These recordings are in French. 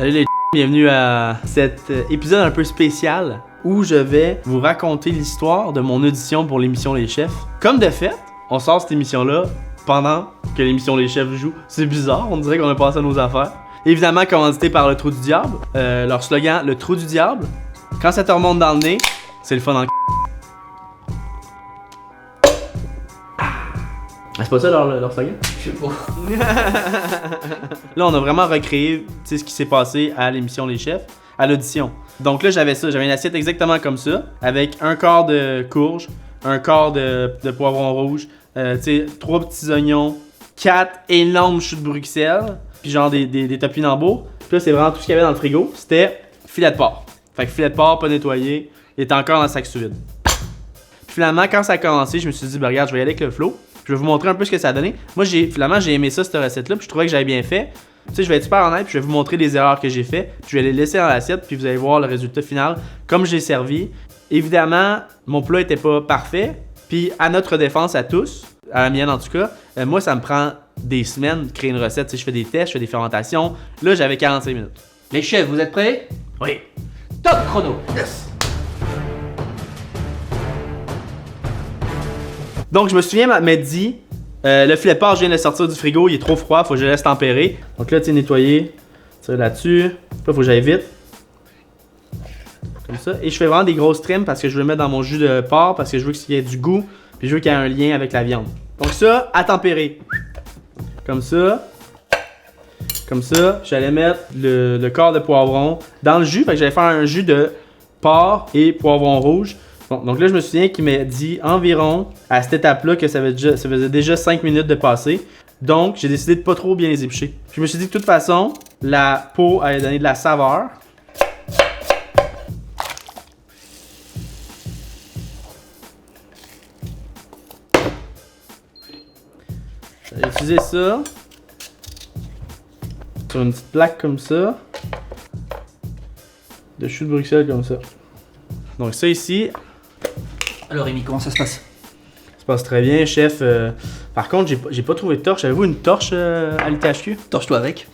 Salut les bienvenue à cet épisode un peu spécial où je vais vous raconter l'histoire de mon audition pour l'émission Les Chefs. Comme de fait, on sort cette émission-là pendant que l'émission Les Chefs joue. C'est bizarre, on dirait qu'on a passé à nos affaires. Évidemment commandité par le Trou du Diable. Leur slogan, le Trou du Diable. Quand ça te remonte dans le nez, c'est le fun en c'est pas ça leur slogan? Je sais pas. Là, on a vraiment recréé ce qui s'est passé à l'émission Les Chefs, à l'audition. Donc là, j'avais une assiette exactement comme ça, avec un quart de courge, un quart de poivron rouge, 3 petits oignons, 4 énormes choux de Bruxelles, puis genre des topinambours. Puis là, c'est vraiment tout ce qu'il y avait dans le frigo. C'était filet de porc. Fait que filet de porc, pas nettoyé, il était encore dans le sac sous vide. Puis finalement, quand ça a commencé, je me suis dit, ben regarde, je vais y aller avec le flow. Je vais vous montrer un peu ce que ça a donné. Moi, finalement, j'ai aimé ça, cette recette-là, puis je trouvais que j'avais bien fait. Tu sais, je vais être super honnête, puis je vais vous montrer les erreurs que j'ai fait. Je vais les laisser dans l'assiette, puis vous allez voir le résultat final, comme je l'ai servi. Évidemment, mon plat était pas parfait, puis à notre défense à tous, à la mienne en tout cas, moi, ça me prend des semaines de créer une recette. Tu sais, je fais des tests, je fais des fermentations. Là, j'avais 45 minutes. Les chefs, vous êtes prêts? Oui. Top chrono! Yes! Donc, je me souviens, m'a dit, le filet de porc, je viens de le sortir du frigo, il est trop froid, faut que je le laisse tempérer. Donc là, tu sais, nettoyer, tire là-dessus. Là, faut que j'aille vite. Comme ça. Et je fais vraiment des grosses trims parce que je veux le mettre dans mon jus de porc, parce que je veux qu'il y ait du goût, puis je veux qu'il y ait un lien avec la viande. Donc ça, à tempérer. Comme ça. Comme ça, j'allais mettre le quart de poivron dans le jus, fait que j'allais faire un jus de porc et poivron rouge. Bon, donc là, je me souviens qu'il m'a dit environ à cette étape-là que ça faisait déjà 5 minutes de passer. Donc, j'ai décidé de pas trop bien les éplucher. Je me suis dit que de toute façon, la peau allait donner de la saveur. J'allais utiliser ça sur une petite plaque comme ça. De choux de Bruxelles comme ça. Donc ça ici. Alors Rémi, comment ça se passe? Ça se passe très bien, chef. Par contre, j'ai pas trouvé de torche. Avez-vous une torche à l'ITHQ? Torche-toi avec.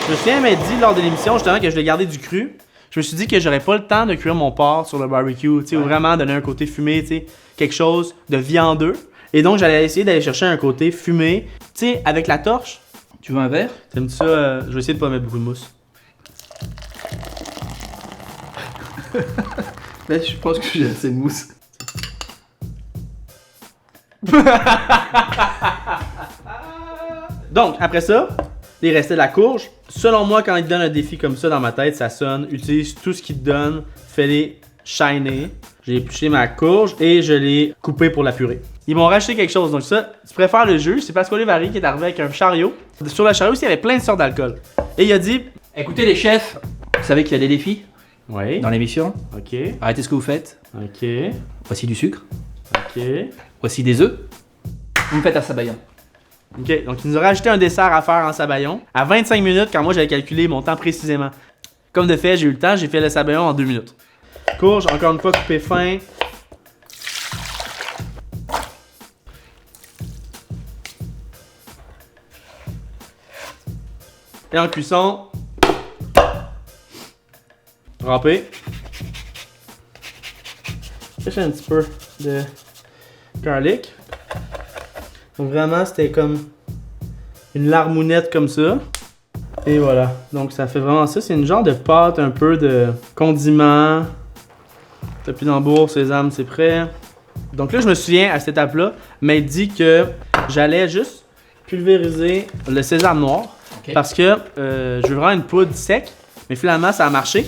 Je me souviens, elle m'a dit lors de l'émission justement que je voulais garder du cru. Je me suis dit que j'aurais pas le temps de cuire mon porc sur le barbecue, tu sais, ou vraiment donner un côté fumé, tu sais, quelque chose de viandeux. Et donc, j'allais essayer d'aller chercher un côté fumé, tu sais, avec la torche. Tu veux un verre? T'aimes ça? Je vais essayer de pas mettre beaucoup de mousse. Là, je pense que j'ai assez de mousse. Donc, après ça, il restait de la courge. Selon moi, quand il te donne un défi comme ça dans ma tête, ça sonne. Utilise tout ce qu'il te donne, fais-les shiner. J'ai épluché ma courge et je l'ai coupé pour la purée. Ils m'ont racheté quelque chose. Donc ça, tu préfères le jeu. C'est Pascal Vary qui est arrivé avec un chariot. Sur le chariot aussi, il y avait plein de sortes d'alcool. Et il a dit... Écoutez les chefs, vous savez qu'il y a des défis Oui. dans l'émission. Ok. Arrêtez ce que vous faites. Ok. Voici du sucre. Ok. Voici des œufs. Vous me faites un sabayon. Ok. Donc il nous a rajouté un dessert à faire en sabayon. À 25 minutes, quand moi j'avais calculé mon temps précisément. Comme de fait, j'ai eu le temps, j'ai fait le sabayon en 2 minutes. Courge, encore une fois, coupé fin. Et en cuisson, râpé. J'ai un petit peu de garlic. Donc vraiment, c'était comme une larmounette comme ça. Et voilà. Donc ça fait vraiment ça. C'est une genre de pâte, un peu de condiment. Topinambour, sésame, c'est prêt. Donc là, je me souviens à cette étape-là, m'a dit que j'allais juste pulvériser le sésame noir. Okay. Parce que je veux vraiment une poudre sec. Mais finalement, ça a marché.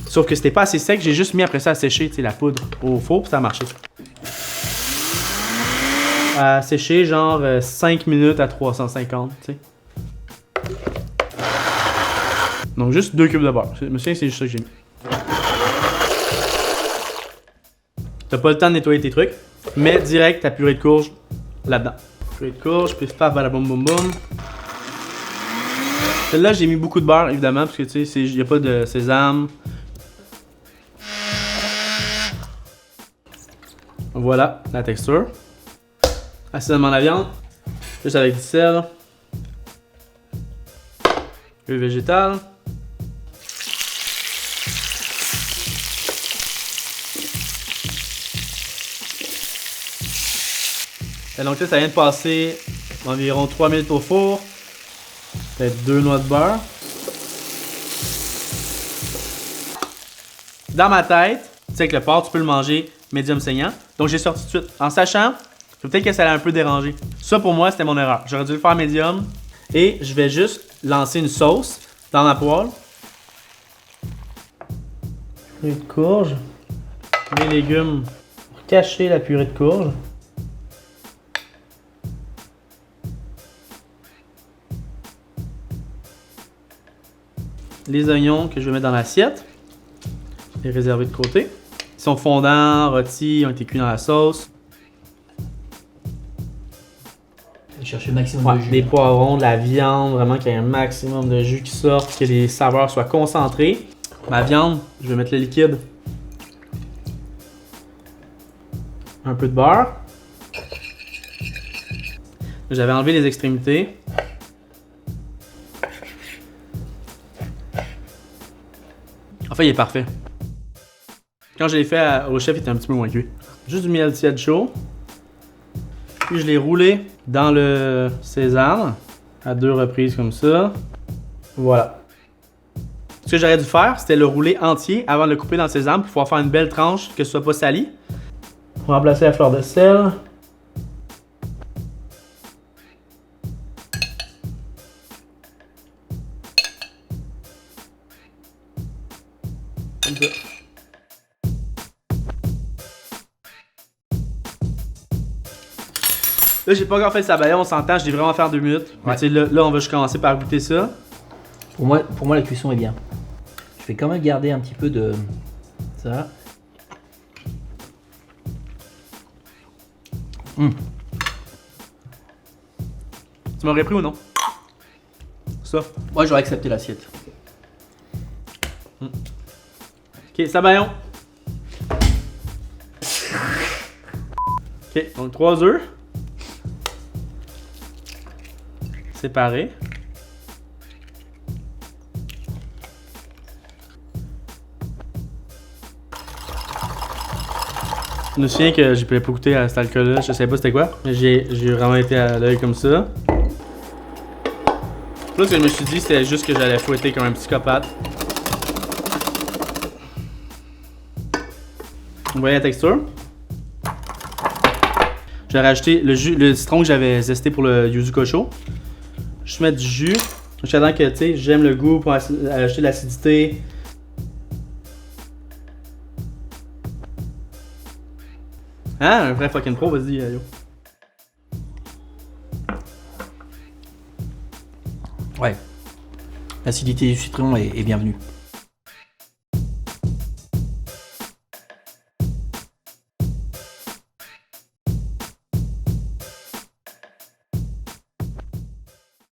Sauf que c'était pas assez sec. J'ai juste mis après ça à sécher, tu sais, la poudre au four, puis ça a marché. À sécher genre 5 minutes à 350, tu sais. Donc juste 2 cubes de beurre. Je me souviens, c'est juste ça que j'ai mis. T'as pas le temps de nettoyer tes trucs. Mets direct ta purée de courge là-dedans. Purée de courge, puis paf, balaboum boum boum. Celle-là, j'ai mis beaucoup de beurre, évidemment, parce que tu sais, il n'y a pas de sésame. Voilà la texture. Assaisonnement de la viande. Juste avec du sel. Huile végétale. Et donc là, ça vient de passer environ 3 minutes au four. Peut-être 2 noix de beurre. Dans ma tête, tu sais que le porc, tu peux le manger médium saignant. Donc j'ai sorti tout de suite. En sachant que peut-être que ça allait un peu déranger. Ça pour moi, c'était mon erreur. J'aurais dû le faire médium. Et je vais juste lancer une sauce dans ma poêle. Purée de courge. Mes légumes pour cacher la purée de courge. Les oignons que je vais mettre dans l'assiette. Les réserver de côté. Ils sont fondants, rôtis, ils ont été cuits dans la sauce. Chercher le maximum de jus. Des poivrons, de la viande, vraiment qu'il y ait un maximum de jus qui sorte, que les saveurs soient concentrées. Ma viande, je vais mettre le liquide. Un peu de beurre. J'avais enlevé les extrémités. En fait, il est parfait. Quand je l'ai fait au chef, il était un petit peu moins cuit. Juste du miel tiède chaud. Puis je l'ai roulé dans le sésame à 2 reprises comme ça. Voilà. Ce que j'aurais dû faire, c'était le rouler entier avant de le couper dans le sésame pour pouvoir faire une belle tranche, que ce soit pas sali. On va remplacer la fleur de sel. Comme ça. Là, j'ai pas encore fait le sabayon, on s'entend, je vais vraiment faire 2 minutes. Ouais. Mais là, on va juste commencer par goûter ça. Pour moi, la cuisson est bien. Je vais quand même garder un petit peu de ça. Tu m'aurais pris ou non? Ça. Moi, j'aurais accepté l'assiette. Ok, sabayon. Ok, donc 3 œufs. Séparés. Je me souviens que j'ai pas goûté à cet alcool-là, je savais pas c'était quoi. Mais j'ai vraiment été à l'œil comme ça. Là, ce que je me suis dit, c'était juste que j'allais fouetter comme un psychopathe. Vous voyez la texture? J'ai rajouté le citron que j'avais zesté pour le yuzu kosho. Je mets du jus. J'attends que, tu sais, j'aime le goût pour ajouter de l'acidité. Hein? Un vrai fucking pro, vas-y, yo. Ouais. L'acidité du citron est bienvenue.